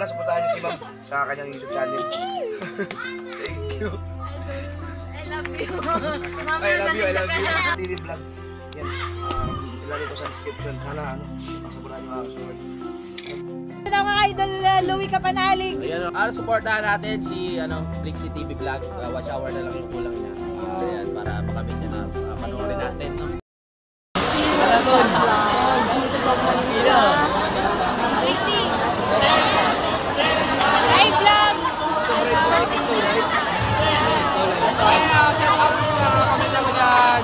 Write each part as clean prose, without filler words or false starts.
sana supportahan niyo si Ma'am sa kanyang YouTube channel. Thank you. I love you. I love you. Daily vlog. Yan. Ilalagay ko sa description. Sana supportahan niyo ako. Hello mga idol, Louie Kapanalig. Ayan, supportahan natin si Flixie TV Vlog. Watch hour na lang yung kulang niya. Ayan, para makamit niya na panoorin natin, no? Flixie. Live vlog. Shout out sa pamilya mo dyan.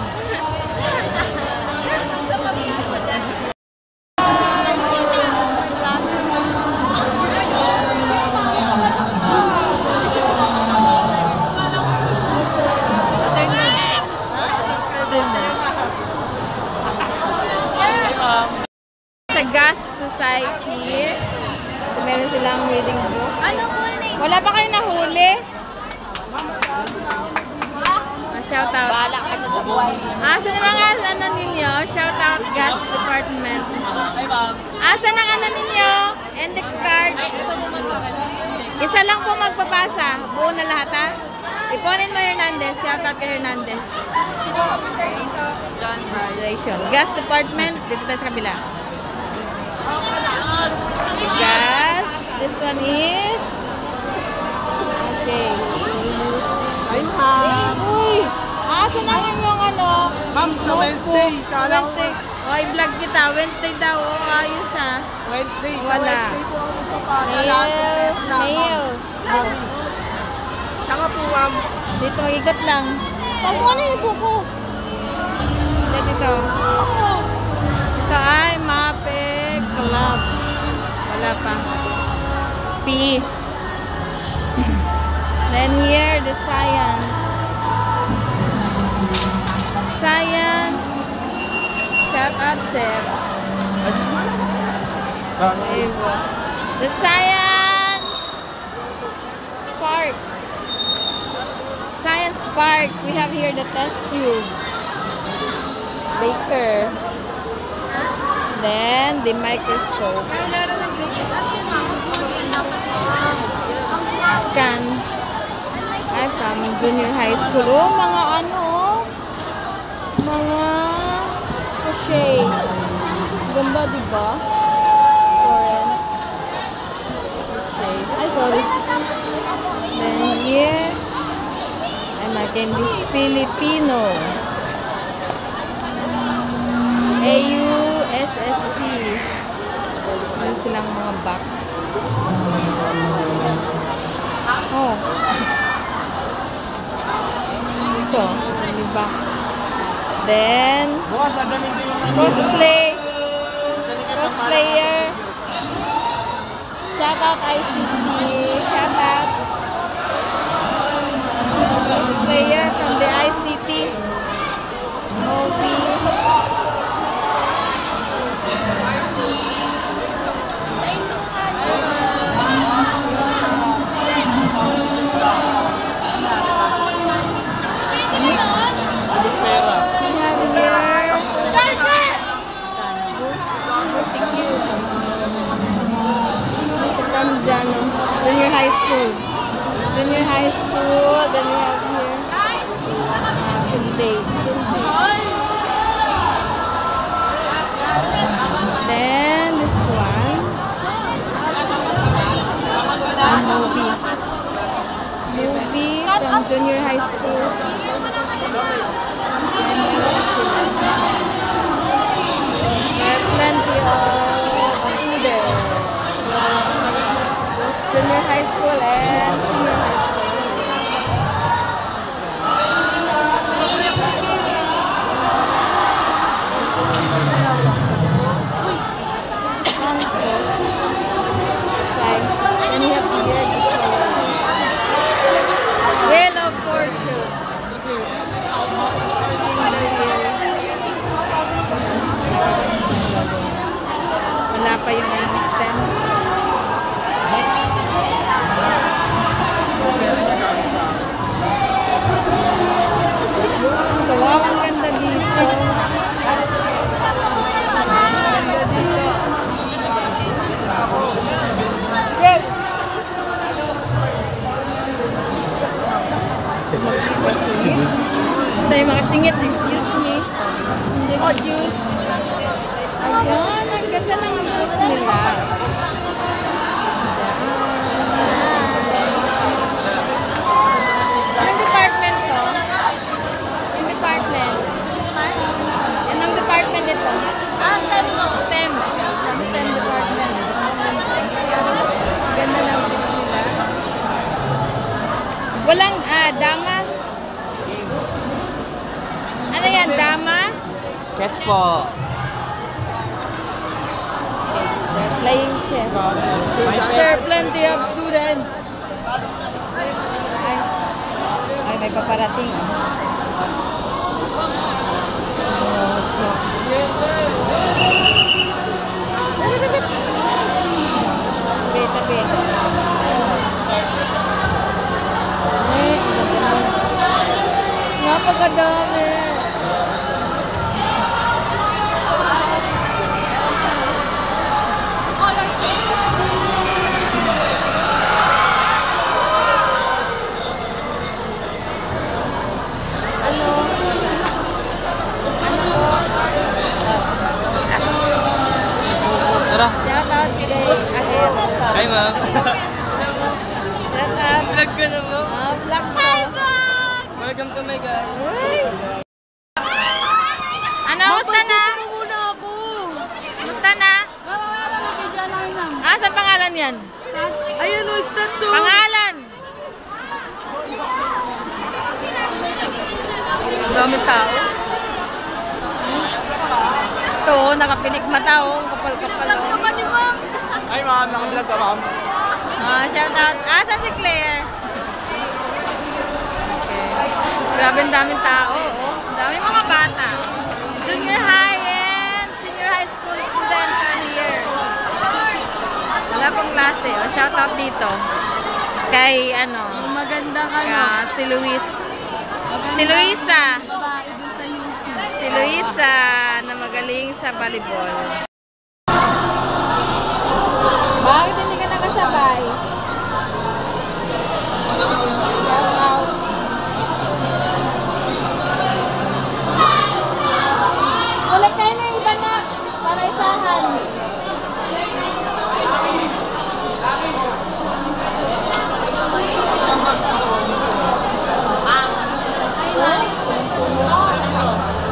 Sa pamilya ko dyan. Sa Gas Society. So, meron silang reading book. Ano full name? Wala pa kayo nahuli? Shout out. Bahala ka dyan sa buhay. Saan na mga ano ninyo? Shout out Gas Department. Saan ang ano ninyo? Index card. Isa lang po magpapasa. Buo na lahat ha. Iponin mo Hernandez. Shout out kay Hernandez. Registration. Gas Department. Dito tayo sa kabila. Gas. This one is okay. Ay, ma'am. Uy! Saan naman yung ano? Ma'am, sa Wednesday. Kala ko Wednesday. I-vlog kita. Wednesday daw. Ayos ha. Wednesday. Sa Wala. Wednesday po ako magpapasa. Lahat ng Mail. na, Mail. ma'am. Siya nga po, ma'am. Dito, ikot lang. Pag mo ano yung buko? Dito. Ito ay Mape Club. Wala pa. P. Then here, the science. Science. Shout out, sir. The science spark. Science Park. We have here the test tube. Baker. Then the microscope. Scan. Ay, from junior high school. Oh, mga ano. Mga crochet. Ganda, diba? Foreign. Crochet. Ay, sorry. Then here. Ay, marking Filipino. AUSSC. Yan silang mga box. Oh. Ito. May box. Then, cosplay. Cosplayer. Shout out ICT. Shout out. Cosplayer from the ICT. Movie. Junior high school. Junior high school. Then we have here Tunde. Then this one. Movie. Movie from junior high school. There are plenty of food there. Junior high school and senior high school. Then we have here Wheel of Fortune. Wala pa yung stem. Wow, ang ganda dito. Ang ganda dito. mga singit. Excuse me. Excuse. Ayan, ang ganda ng booth nila. Anong department to? Yung department? Anong department ito? STEM. STEM. STEM department. Ganda ng booth nila. Walang, dama? Ano yan, dama? Chess po. They're playing chess. There are plenty of students. Ay, may paparating. Tabi. Ay, napakadami. Tara. Shout out kay Ahel. Hi, ma'am. Shout out. Vlog ka na, ma'am. Vlog ko. Welcome to my guys. Ano? Musta na? Muna ako. Musta na? Wala na video lang ma'am. Saan pangalan yan? Ayun o, statue. Pangalan! Ang daming tao. Ito, nakapilik mata, oh. Kapal-kapal. Kapal ni ma'am. Hi, ma'am. Naka-vlog ka, ma'am. Shout out. Saan si Claire? Okay. Grabe ang daming tao, oh. Ang daming mga bata. Junior high and senior high school students are here. Wala pong klase, oh. Shout out dito. Kay, Maganda ka si Luis. Si Luisa. Babae dun sa UC. Si Luisa na magaling sa volleyball. Bakit hindi ka nakasabay? Shout out. Ulit kayo ng iba na para isahan.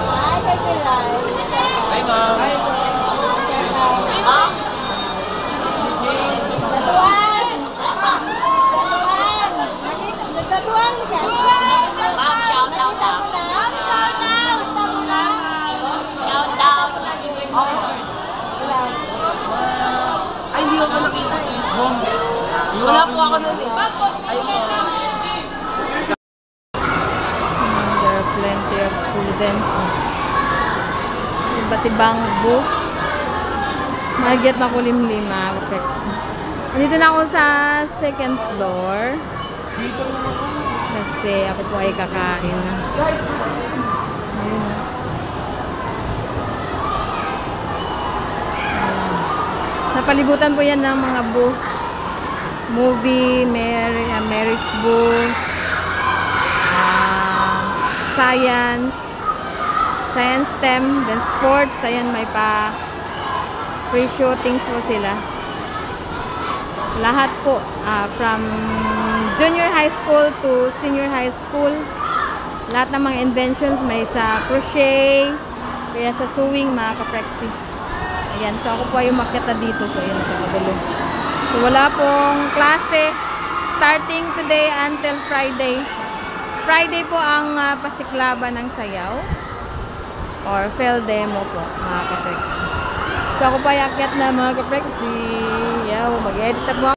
Hi, kay Piray. Hi, ma'am. Datuan! Datuan! Datuan ka? Ma'am, shout out. Nakita mo na? Ma'am, shout out. Nakita mo na? Shout out. Ay, hindi ko pa nakita eh. Wala po ako nun eh. There are plenty of students. Iba't ibang booth. Magyat makulimlim, mga kapex. Nandito na ako sa second floor. Kasi ako po ay kakain. Ayun. Napalibutan po yan ng mga booth. Movie, Mary's booth, science, STEM, then sports. Ayan, may pa free shootings po sila. Lahat po, from junior high school to senior high school. Lahat ng mga inventions, may sa crochet, kaya sa sewing, mga ka-prexy. Ayan, so ako po ay umakyat na dito. So, ayan, nakakagulo. So, wala pong klase starting today until Friday. Friday po ang pasiklaban ng sayaw or fail demo po, mga ka-prexy. So, ako pa ay akyat na, mga ka-prexy. Yaw, mag-edit na po ako.